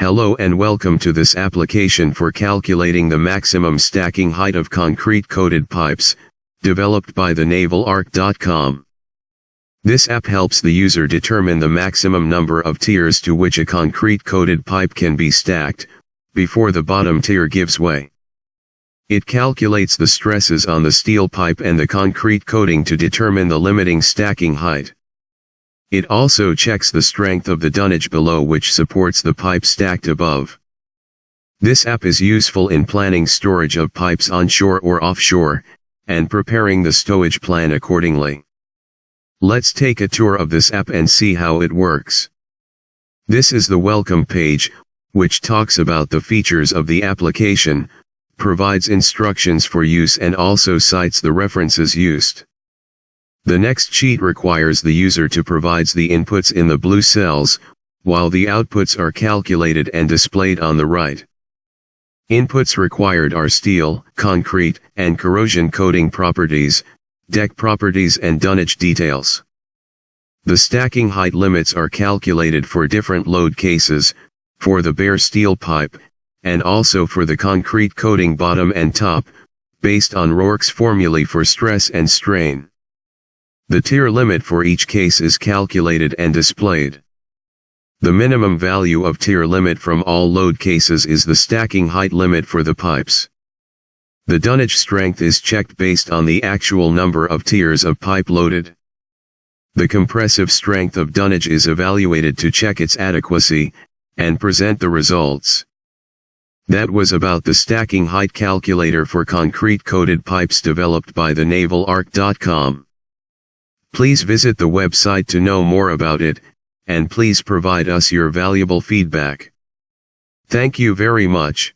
Hello and welcome to this application for calculating the maximum stacking height of concrete coated pipes, developed by the NavalArch.com. This app helps the user determine the maximum number of tiers to which a concrete coated pipe can be stacked, before the bottom tier gives way. It calculates the stresses on the steel pipe and the concrete coating to determine the limiting stacking height. It also checks the strength of the dunnage below which supports the pipe stacked above. This app is useful in planning storage of pipes onshore or offshore, and preparing the stowage plan accordingly. Let's take a tour of this app and see how it works. This is the welcome page, which talks about the features of the application, provides instructions for use and also cites the references used. The next sheet requires the user to provide the inputs in the blue cells, while the outputs are calculated and displayed on the right. Inputs required are steel, concrete, and corrosion coating properties, deck properties and dunnage details. The stacking height limits are calculated for different load cases, for the bare steel pipe, and also for the concrete coating bottom and top, based on Rourke's formulae for stress and strain. The tier limit for each case is calculated and displayed. The minimum value of tier limit from all load cases is the stacking height limit for the pipes. The dunnage strength is checked based on the actual number of tiers of pipe loaded. The compressive strength of dunnage is evaluated to check its adequacy, and present the results. That was about the stacking height calculator for concrete coated pipes developed by the NavalArch.com. Please visit the website to know more about it, and please provide us your valuable feedback. Thank you very much.